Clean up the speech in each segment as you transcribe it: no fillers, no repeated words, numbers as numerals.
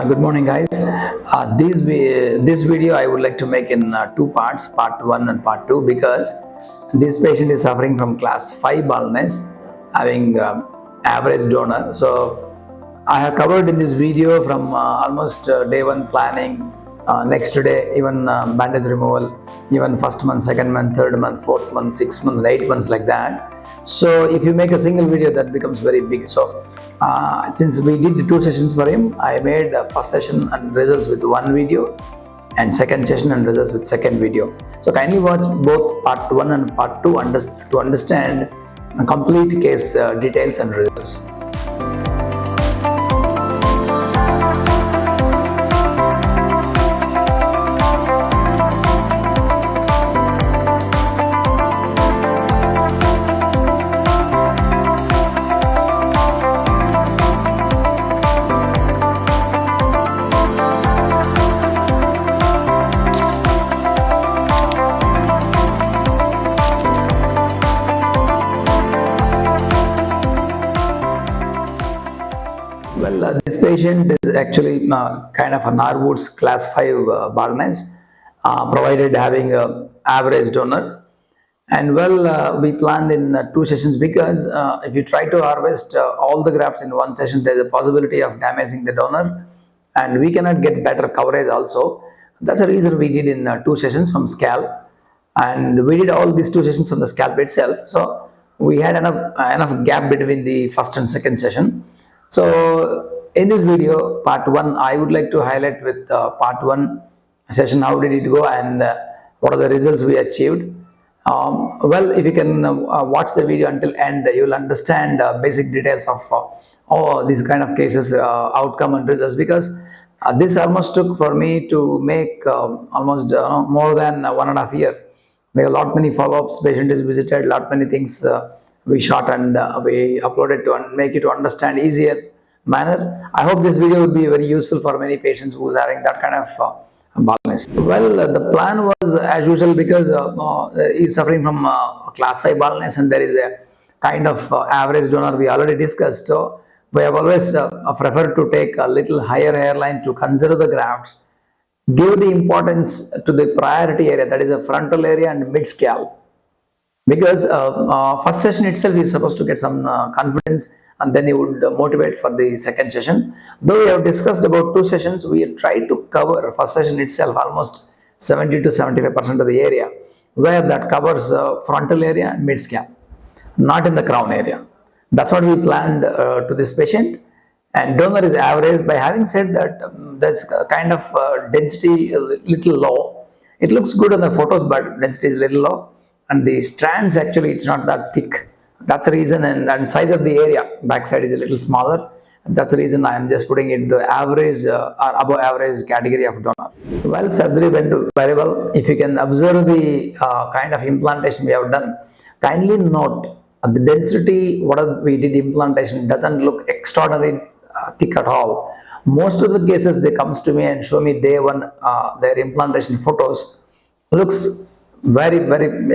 Good morning, guys. This video I would like to make in two parts, part 1 and part 2, because this patient is suffering from class 5 baldness, having average donor. So I have covered in this video from almost day 1 planning, next day even bandage removal, even first month, second month, third month, fourth month, 6 months, 8 months, like that. So if you make a single video, that becomes very big. So since we did the 2 sessions for him, I made a first session and results with 1 video, and second session and results with second video. So kindly watch both part 1 and part 2 to understand complete case details and results. This patient is actually kind of a Norwood's class 5 baldness, provided having a average donor. And we planned in 2 sessions, because if you try to harvest all the grafts in 1 session, there is a possibility of damaging the donor, and we cannot get better coverage also. That's the reason we did in 2 sessions from scalp, and we did all these 2 sessions from the scalp itself. So we had enough gap between the first and second session. So in this video, part 1, I would like to highlight with part 1 session, how did it go, and what are the results we achieved. If you can watch the video until end, you will understand basic details of all these kind of cases, outcome and results, because this almost took for me to make almost more than 1.5 years. Make a lot many follow-ups, patient is visited, lot many things we shot and we uploaded to make it to understand easier manner. I hope this video will be very useful for many patients who's having that kind of baldness. The plan was as usual, because he's suffering from class 5 baldness, and there is a kind of average donor we already discussed. So we have always preferred to take a little higher hairline to conserve the grafts, give the importance to the priority area, that is a frontal area and mid scalp, because first session itself is supposed to get some confidence, and then he would motivate for the second session. Though we have discussed about 2 sessions, we tried to cover first session itself almost 70 to 75% of the area, where that covers frontal area and mid scalp, not in the crown area. That's what we planned to this patient. And donor is average. By having said that, there's a kind of density a little low. It looks good on the photos, but density is a little low, and the strands actually it's not that thick. That's the reason. And size of the area backside is a little smaller. That's the reason I am just putting it into average or above average category of donor. Surgery went very well. If you can observe the kind of implantation we have done, kindly note the density. What we did implantation doesn't look extraordinary thick at all. Most of the cases they comes to me and show me day 1 their implantation photos, looks very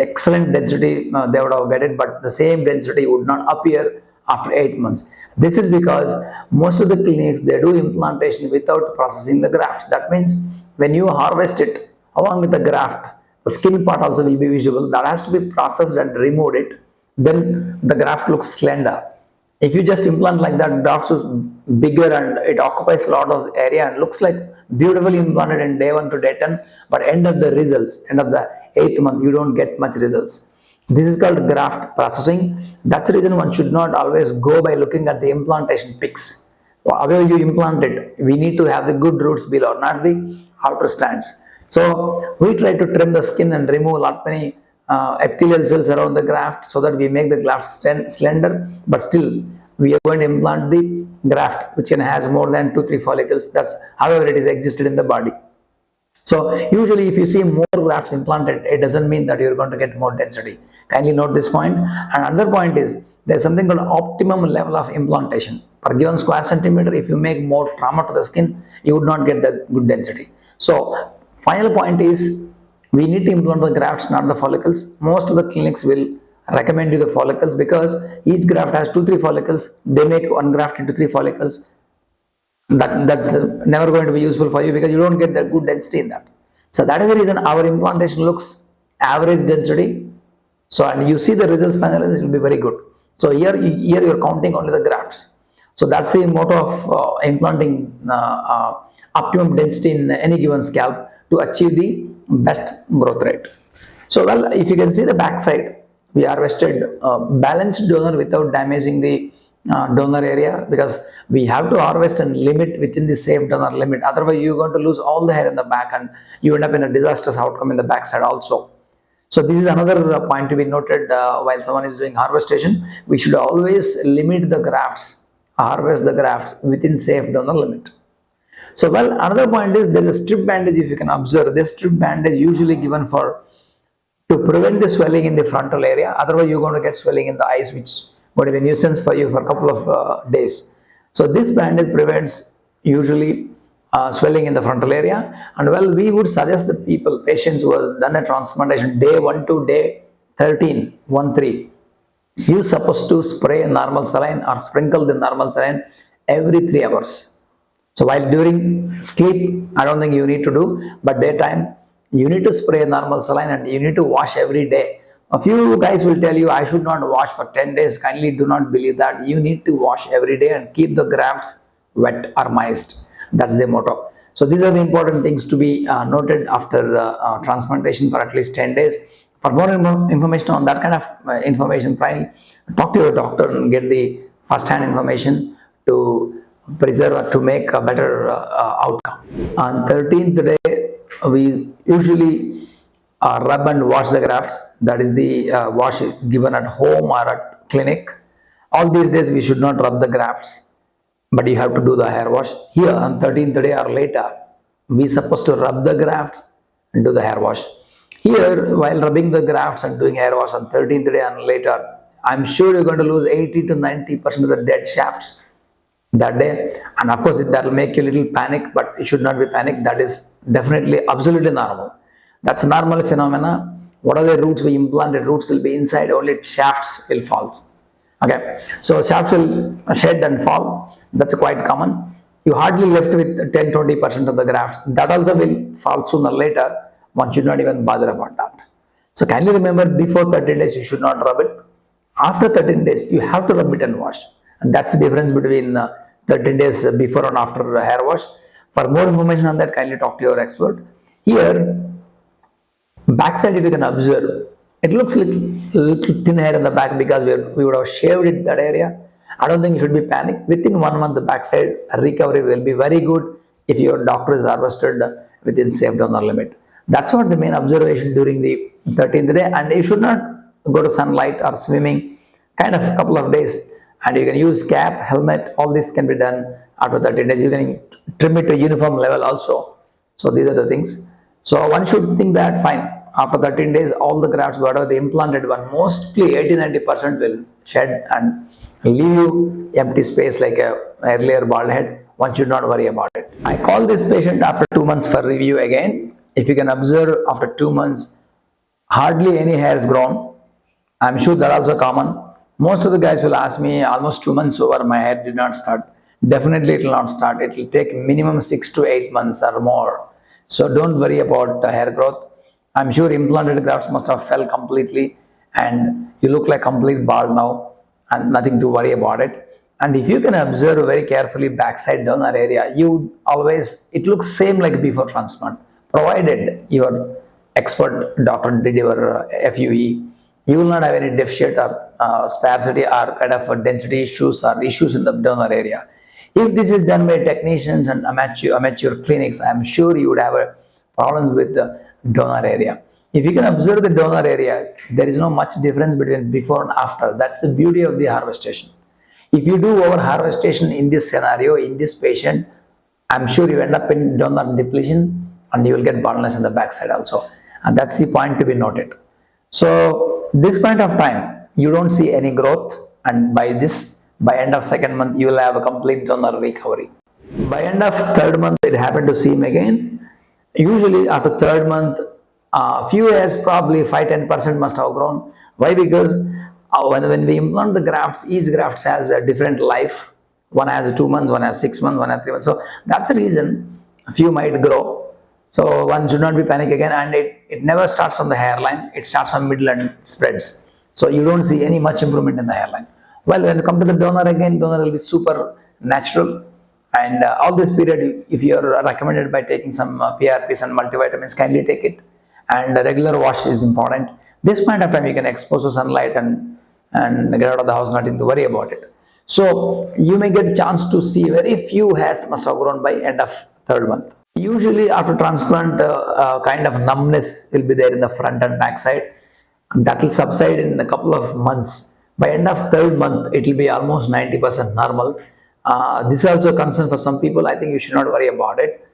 excellent density they would have get it, but the same density would not appear after 8 months. This is because most of the clinics, they do implantation without processing the graft. That means when you harvest it along with the graft, the skin part also will be visible. That has to be processed and removed it, then the graft looks slender. If you just implant like that, graft is bigger and it occupies a lot of area and looks like beautifully implanted in day 1 to day 10, but end of the 8th month, you don't get much results. This is called graft processing. That's the reason one should not always go by looking at the implantation pics. However you implant it, we need to have the good roots below, not the outer strands. So we try to trim the skin and remove a lot many epithelial cells around the graft, so that we make the graft slender, but still we are going to implant the graft which has more than 2-3 follicles. That's however it is existed in the body. So usually if you see more grafts implanted, it doesn't mean that you're going to get more density. Kindly note this point. And another point is, there's something called optimum level of implantation. Per given square centimeter, if you make more trauma to the skin, you would not get the good density. So final point is, we need to implant the grafts, not the follicles. Most of the clinics will recommend you the follicles, because each graft has 2-3 follicles. They make one graft into 3 follicles. That's never going to be useful for you because you don't get the good density in that. So that is the reason our implantation looks average density. So and you see the results finally, it will be very good. So here you're counting only the grafts. So that's the motto of implanting optimum density in any given scalp to achieve the best growth rate. So well, if you can see the back side, we harvested balanced donor without damaging the donor area, because we have to harvest and limit within the safe donor limit. Otherwise, you're going to lose all the hair in the back and you end up in a disastrous outcome in the backside also. So this is another point to be noted while someone is doing harvestation. We should always limit the grafts, harvest the grafts within safe donor limit. So well, another point is there is a strip bandage. If you can observe, this strip bandage usually given for to prevent the swelling in the frontal area. Otherwise, you're going to get swelling in the eyes, which would be a nuisance for you for a couple of days. So this bandage prevents usually swelling in the frontal area. And well, we would suggest the people, patients who have done a transplantation day 1 to day 13, 1 3, you're supposed to spray normal saline or sprinkle the normal saline every 3 hours. So while during sleep, I don't think you need to do, but daytime, you need to spray normal saline and you need to wash every day. A few guys will tell you I should not wash for 10 days. Kindly do not believe that. You need to wash every day and keep the grafts wet or moist. That's the motto. So these are the important things to be noted after transplantation for at least 10 days. For more information on that kind of information, talk to your doctor and get the first-hand information to preserve or to make a better outcome. On 13th day, we usually rub and wash the grafts. That is the wash given at home or at clinic. All these days we should not rub the grafts, but you have to do the hair wash. Here on 13th day or later, we supposed to rub the grafts and do the hair wash. Here, while rubbing the grafts and doing hair wash on 13th day and later, I'm sure you're going to lose 80 to 90% of the dead shafts that day. And of course that will make you a little panic, but it should not be panic. That is definitely absolutely normal. That's a normal phenomena. What are the roots we implanted? Roots will be inside, only shafts will fall. Okay, so shafts will shed and fall. That's quite common. You hardly left with 10-20% of the grafts. That also will fall sooner or later. One should not even bother about that. So kindly remember, before 13 days you should not rub it. After 13 days you have to rub it and wash. And that's the difference between 13 days before and after hair wash. For more information on that, kindly talk to your expert. Here, backside, if you can observe, it looks little thin hair in the back because we would have shaved it that area. I don't think you should be panic. Within 1 month, the backside recovery will be very good if your doctor is harvested within safe donor limit. That's what the main observation during the 13th day. And you should not go to sunlight or swimming kind of a couple of days. And you can use cap, helmet, all this can be done after 13 days. You can trim it to uniform level also. So these are the things. So one should think that fine, after 13 days, all the grafts, whatever the implanted one, mostly 80-90% will shed and leave you empty space like a earlier bald head. One should not worry about it. I call this patient after 2 months for review again. If you can observe, after 2 months, hardly any hair is grown. I'm sure that also common. Most of the guys will ask me, almost 2 months over, my hair did not start. Definitely it will not start. It will take minimum 6 to 8 months or more. So don't worry about hair growth. I'm sure implanted grafts must have fell completely and you look like complete bald now and nothing to worry about it. And if you can observe very carefully backside donor area, you always, it looks same like before transplant, provided your expert doctor did your FUE. You will not have any deficit or sparsity or kind of density issues or issues in the donor area. If this is done by technicians and amateur clinics, I am sure you would have problems with the donor area. If you can observe the donor area, there is no much difference between before and after. That's the beauty of the harvestation. If you do over harvestation in this scenario, in this patient, I'm sure you end up in donor depletion and you will get baldness in the backside also. And that's the point to be noted. So this point of time, you don't see any growth, and by end of second month, you will have a complete donor recovery. By end of third month, it happened to see him again. Usually after third month, few hairs, probably 5-10% must have grown. Why? Because when we implant the grafts, each graft has a different life. One has 2 months, one has 6 months, one has 3 months. So that's the reason a few might grow. So one should not be panic again, and it never starts from the hairline, it starts from middle and spreads. So you don't see any much improvement in the hairline. Well, when you come to the donor again, donor will be super natural. And all this period, if you are recommended by taking some PRPs and multivitamins, kindly take it. And regular wash is important. This point of time, you can expose to sunlight and get out of the house, nothing to worry about it. So you may get a chance to see very few hairs must have grown by end of third month. Usually after transplant, kind of numbness will be there in the front and back side. That will subside in a couple of months. By end of third month, it will be almost 90% normal. This is also a concern for some people. I think you should not worry about it.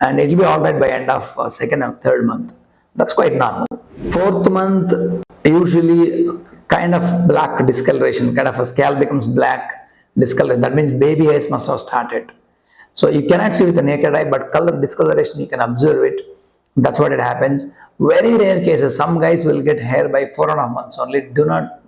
And it will be all right by end of second and third month. That's quite normal. Fourth month, usually kind of black discoloration, kind of a scalp becomes black discoloration. That means baby hairs must have started. So you cannot see with the naked eye, but color discoloration, you can observe it. That's what it happens. Very rare cases, some guys will get hair by 4.5 months only. Do not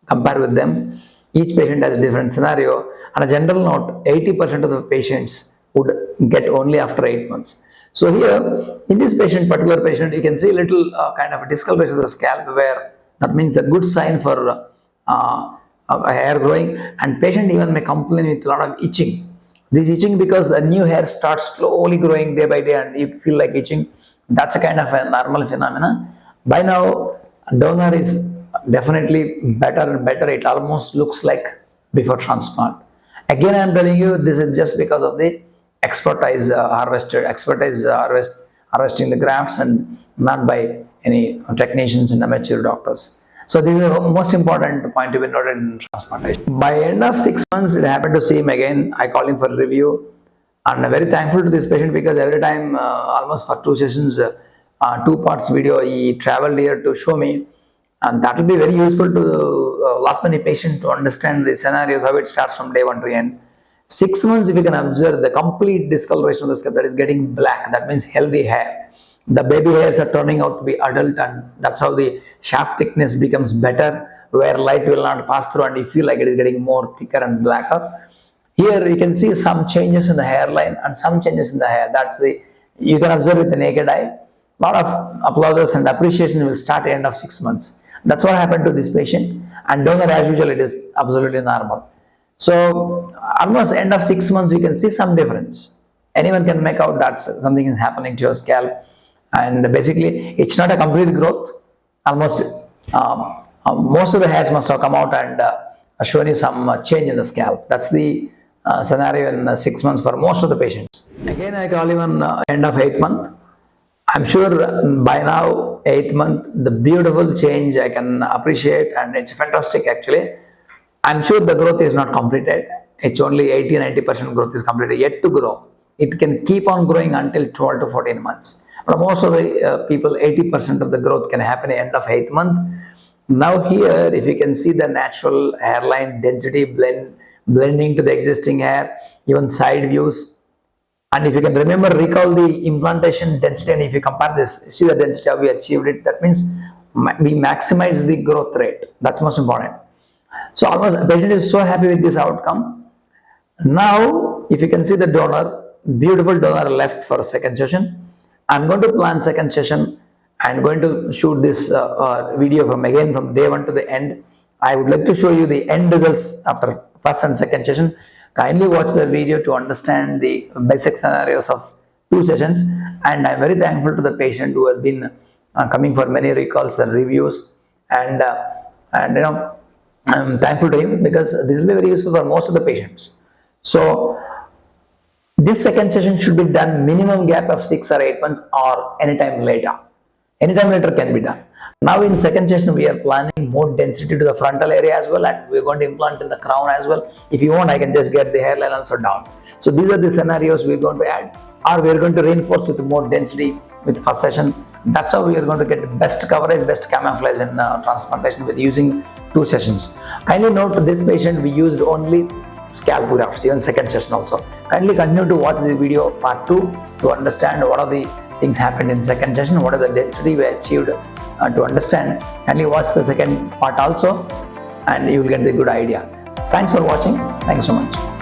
compare with them. Each patient has a different scenario. On a general note, 80% of the patients would get only after 8 months. So here, in this particular patient, you can see a little kind of a discoloration of the scalp, where that means a good sign for hair growing, and patient even may complain with a lot of itching. This itching because the new hair starts slowly growing day by day and you feel like itching. That's a kind of a normal phenomena. By now, donor is definitely better and better. It almost looks like before transplant. Again, I am telling you, this is just because of the harvesting the grafts, and not by any technicians and amateur doctors. So this is the most important point to be noted in transplantation. By end of 6 months, it happened to see him again. I called him for review, and I'm very thankful to this patient because every time, almost for 2 sessions, 2 parts video, he traveled here to show me, and that will be very useful to a lot many patients to understand the scenarios, how it starts from day 1 to end. 6 months, if you can observe the complete discoloration of the scalp, that is getting black, that means healthy hair. The baby hairs are turning out to be adult, and that's how the shaft thickness becomes better, where light will not pass through and you feel like it is getting more thicker and blacker. Here you can see some changes in the hairline and some changes in the hair. That's the, you can observe with the naked eye. A lot of applauses and appreciation will start at the end of 6 months. That's what happened to this patient. And donor, as usual, it is absolutely normal. So almost end of 6 months, you can see some difference. Anyone can make out that something is happening to your scalp. And basically, it's not a complete growth. Almost most of the hairs must have come out and shown you some change in the scalp. That's the scenario in 6 months for most of the patients. Again, I call even end of 8th month. I'm sure by now, 8th month, the beautiful change I can appreciate, and it's fantastic actually. I'm sure the growth is not completed. It's only 80-90% growth is completed, yet to grow. It can keep on growing until 12 to 14 months. But most of the people, 80% of the growth can happen at the end of 8th month. Now here, if you can see the natural hairline density blending to the existing hair, even side views. And if you can remember, recall the implantation density, and if you compare this, see the density, how we achieved it. That means we maximize the growth rate. That's most important. So almost the patient is so happy with this outcome. Now, if you can see the donor, beautiful donor left for a second session. I'm going to plan second session. I'm going to shoot this video from day 1 to the end. I would like to show you the end results after first and second session. Kindly watch the video to understand the basic scenarios of 2 sessions. And I'm very thankful to the patient who has been coming for many recalls and reviews. And you know, I'm thankful to him because this will be very useful for most of the patients. So this second session should be done minimum gap of 6 or 8 months, or anytime later. Anytime later can be done. Now in second session, we are planning more density to the frontal area as well, and we're going to implant in the crown as well. If you want, I can just get the hairline also down. So these are the scenarios we're going to add, or we're going to reinforce with more density with first session. That's how we are going to get best coverage, best camouflage in transplantation with using 2 sessions. Kindly note, this patient we used only scalp grafts, even second session also. Kindly continue to watch the video part 2 to understand what are the things happened in second session, what is the density we achieved. To understand, kindly watch the second part also, and you will get the good idea. Thanks for watching. Thanks so much.